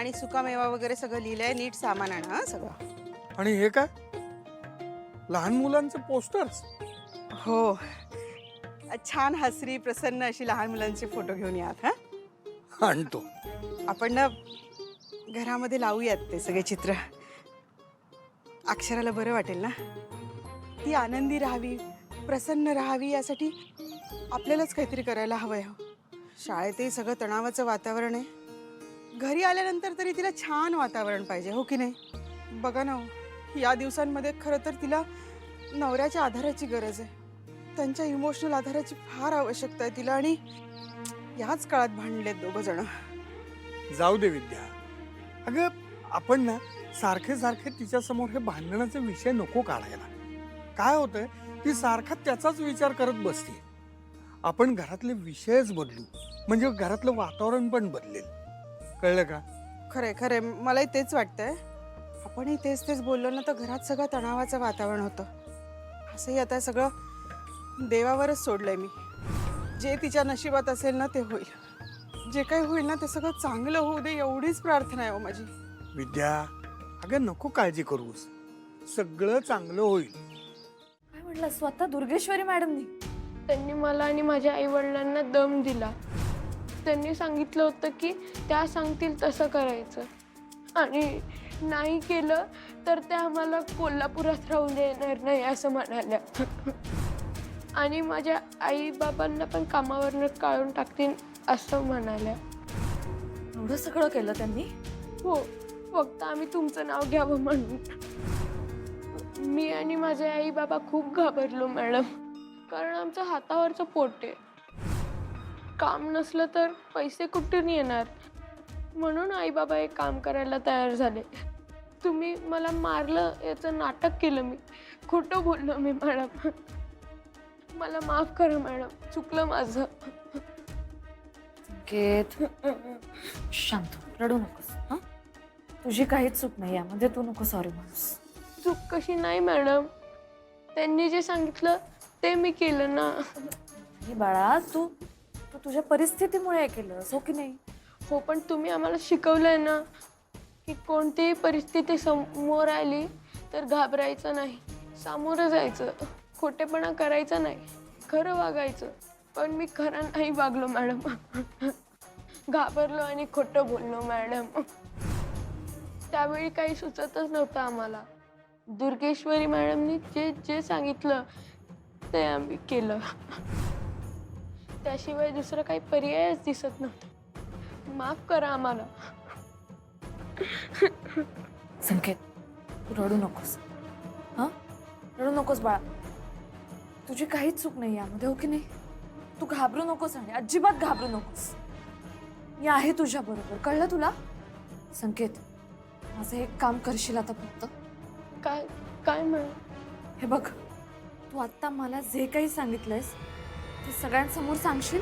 आणि सुकामेवा वगैरे सगळं लिहिलंय. नीट सामान आणा हं सगळं. आणि हे काय, लहान मुलांचे पोस्टर्स? हो, छान हसरी प्रसन्न अशी लहान मुलांचे फोटो घेऊन यात. हा, आणतो. आपण ना घरामध्ये लावूयात ते सगळे चित्र. अक्षराला बरं वाटेल ना. ती आनंदी राहावी, प्रसन्न राहावी, यासाठी आपल्यालाच काहीतरी करायला हवंय. शाळेतही सगळं तणावाचं वातावरण आहे. घरी आल्यानंतर तरी तिला छान वातावरण पाहिजे, हो की नाही? बघा ना, या दिवसांमध्ये खरं तर तिला नवऱ्याच्या आधाराची गरज आहे. त्यांच्या इमोशनल आधाराची फार आवश्यकता आहे तिला. आणि याच काळात भांडलेत दोघं जण. जाऊ दे विद्या. अगं, आपण ना सारखे सारखे तिच्या समोर हे भांडणाचे विषय नको काढायला. काय होतंय, ती सारखा त्याचाच विचार करत बसते. आपण घरातले विषयच बदलू, म्हणजे घरातलं वातावरण पण बदलेल. कळलं का? खरे खरे, मलाही तेच वाटतंय. आपणही तेच तेच बोललो ना तर घरात सगळं तणावाचं वातावरण होतं. असंही आता सगळं देवावरच सोडलंय मी. जे तिच्या नशिबात असेल ना ते होईल. जे काही होईल ना ते सगळं चांगलं होऊ दे, एवढीच प्रार्थना आहे हो माझी. विद्या, अगं नको काळजी करूस, सगळं चांगलं होईल. काय म्हटलं स्वतः दुर्गेश्वरी मॅडमनी? त्यांनी मला आणि माझ्या आई वडिलांना दम दिला. त्यांनी सांगितलं होतं की त्या सांगतील तसं करायचं, आणि नाही केलं तर त्या आम्हाला कोल्हापुरात राहू देणार नाही असं म्हणाल्या. आणि माझ्या आई बाबांना पण कामावरनं काढून टाकतील असं म्हणाल्या. एवढं सगळं केलं त्यांनी? हो, फक्त आम्ही तुमचं नाव घ्यावं म्हणून. मी आणि माझे आई बाबा खूप घाबरलो मॅडम, कारण आमचं हातावरचं पोट आहे. काम नसलं तर पैसे कुठून येणार, म्हणून आई बाबा एक काम करायला तयार झाले. तुम्ही मला मारलं याचं नाटक केलं मी. खोटं बोललो मी मॅडम. मला माफ करा मॅडम, चुकलं माझं. संकेत, शांत हो, रडू नकोस. हा, तुझी काहीच चूक नाही यामध्ये, तू नको सॉरी म्हणूस. चूक कशी नाही मॅडम, त्यांनी जे सांगितलं ते मी केलं ना. हे बाळा, तू तू तुझ्या परिस्थितीमुळे केलं, हो की नाही? हो, पण तुम्ही आम्हाला शिकवलंय ना की कोणतीही परिस्थिती समोर आली तर घाबरायचं नाही, सामोरं जायचं, खोटेपणा करायचा नाही, खरं वागायचं. पण मी खरं नाही वागलो मॅडम. घाबरलो आणि खोटं बोललो मॅडम. त्यावेळी काही सुचतच नव्हतं आम्हाला. दुर्गेश्वरी मॅडमनी जे जे सांगितलं ते आम्ही केलं. त्याशिवाय दुसरं काही पर्यायच दिसत नव्हतं. माफ करा आम्हाला. संकेत, तू रडू नकोस. हा, रडू नकोस बाळा. तुझी काहीच चूक नाही यामध्ये, हो की नाही? तू घाबरू नकोस आणि अजिबात घाबरू नकोस. मी आहे तुझ्या बरोबर, कळलं तुला? संकेत, माझं एक काम करशील आता फक्त? काय काय मॅडम? हे बघ, तू आता मला जे काही सांगितलंयस ते सगळ्यांसमोर सांगशील?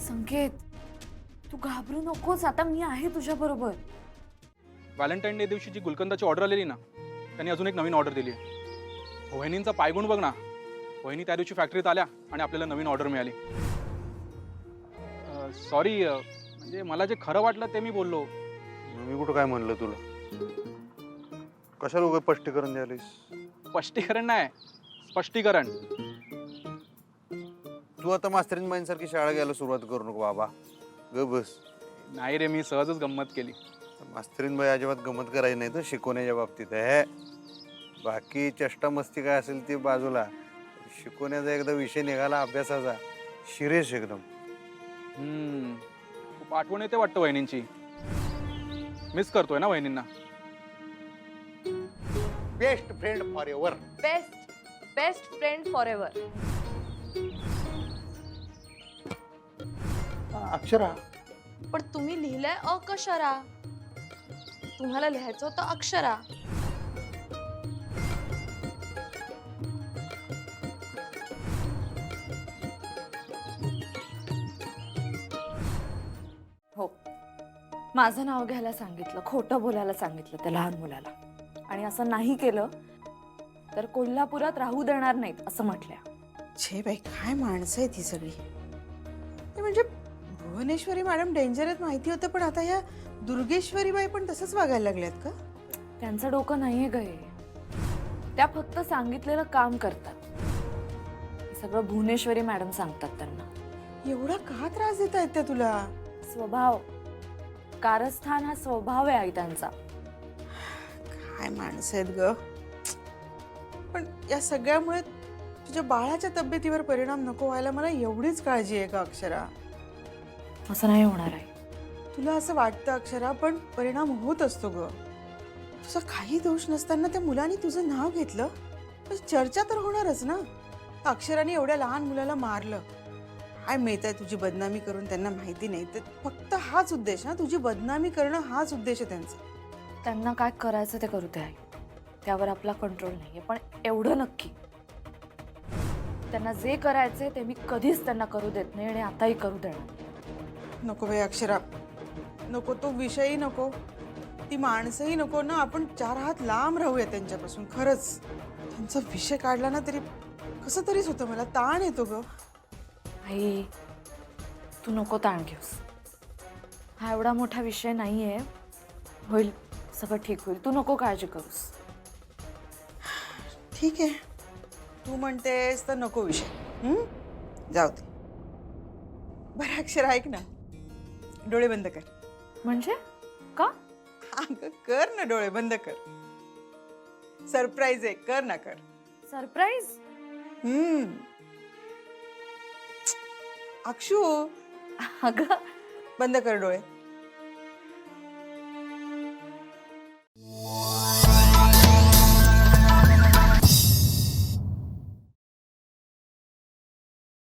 संकेत, तू घाबरू नकोस, आता मी आहे तुझ्या बरोबर. व्हॅलेंटाईन डे दिवशी जी गुलकंदाची ऑर्डर आलेली ना, त्यांनी अजून एक नवीन ऑर्डर दिली आहे. वहिनींचा पायगुण बघ ना. वहिनी त्या दिवशी फॅक्टरीत आल्या आणि आपल्याला नवीन ऑर्डर मिळाली. सॉरी, म्हणजे मला जे खरं वाटलं ते मी बोललो. मी कुठं काय म्हणलं तुला? कशाला उगाच स्पष्टीकरण द्यायलीस? स्पष्टीकरण नाही, स्पष्टीकरण. तू आता मास्तरीन बाईंसारखी शाळा घ्यायला सुरुवात करू नको बाबा. ग बस. नाही रे, मी सहजच गंमत केली. मास्तरीन बाई अजिबात गमत करायची नाही तर शिकवण्याच्या बाबतीत आहे. बाकी चेष्टा मस्ती काय असेल ती बाजूला. शिकवण्याचा एकदा विषय निघाला अभ्यासाचा, सिरियस एकदम. खूप आठवण येते वाटतं वहिनींची. मिस करतोय ना वहिनींना. बेस्ट फ्रेंड फॉर एव्हर. बेस्ट फ्रेंड फॉर एव्हर. अक्षरा, पण तुम्ही लिहिलंय अकशरा, तुम्हाला लिहायचं होतं अक्षरा. हो, माझं नाव घ्यायला सांगितलं, खोटं बोलायला सांगितलं त्या लहान मुलाला, आणि असं नाही केलं तर कोल्हापुरात राहू देणार नाहीत असं म्हटल्या. छे बाई, काय माणसं आहे ती सगळी. म्हणजे भुवनेश्वरी मॅडम डेंजर आहेत माहिती होतं, पण आता या दुर्गेश्वरी बाई पण तसंच वागायला लागल्यात का? त्यांचं डोकं नाहीये ग हे. त्या फक्त सांगितलेलं काम करतात. हे सगळं भुवनेश्वरी मॅडम सांगतात त्यांना. एवढा का त्रास देत आहेत त्या तुला? स्वभाव, कारस्थान हा स्वभाव आहे आई त्यांचा. काय माणसं आहेत ग. पण या सगळ्यामुळे तुझ्या बाळाच्या तब्येतीवर परिणाम नको व्हायला मला एवढीच काळजी आहे का अक्षरा? असं नाही होणार आहे. तुला असं वाटतं अक्षरा, पण परिणाम होत असतो ग. तुझा काही दोष नसताना त्या मुलाने तुझं नाव घेतलं तर चर्चा तर होणारच ना. अक्षराने एवढ्या लहान मुलाला मारलं. काय मिळतंय तुझी बदनामी करून त्यांना माहिती नाही, तर फक्त हाच उद्देश ना, तुझी बदनामी करणं हाच उद्देश आहे त्यांचा. त्यांना काय करायचं ते करू दे आई. त्यावर आपला कंट्रोल नाहीये, पण एवढं नक्की त्यांना जे करायचे ते मी कधीच त्यांना करू देत नाही आणि आताही करू देणार. नको बाई अक्षरा, नको तो विषयही नको, ती माणसंही नको ना. आपण 4 हात लांब राहूया त्यांच्यापासून. खरंच त्यांचा विषय काढला ना तरी कसं तरीच होतं. मला ताण येतो ग. आई तू नको ताण घेऊस. हा एवढा मोठा विषय नाहीये. होईल, सगळं ठीक होईल. तू नको काळजी करूस. ठीक आहे, तू म्हणतेस तर नको विषय. जाऊ दे. बरं अक्षरा ऐक ना, डोळे बंद कर. म्हणजे का? अगं कर ना, डोळे बंद कर. सरप्राईज आहे, कर ना कर. सरप्राईज? अक्षू अगं बंद कर डोळे.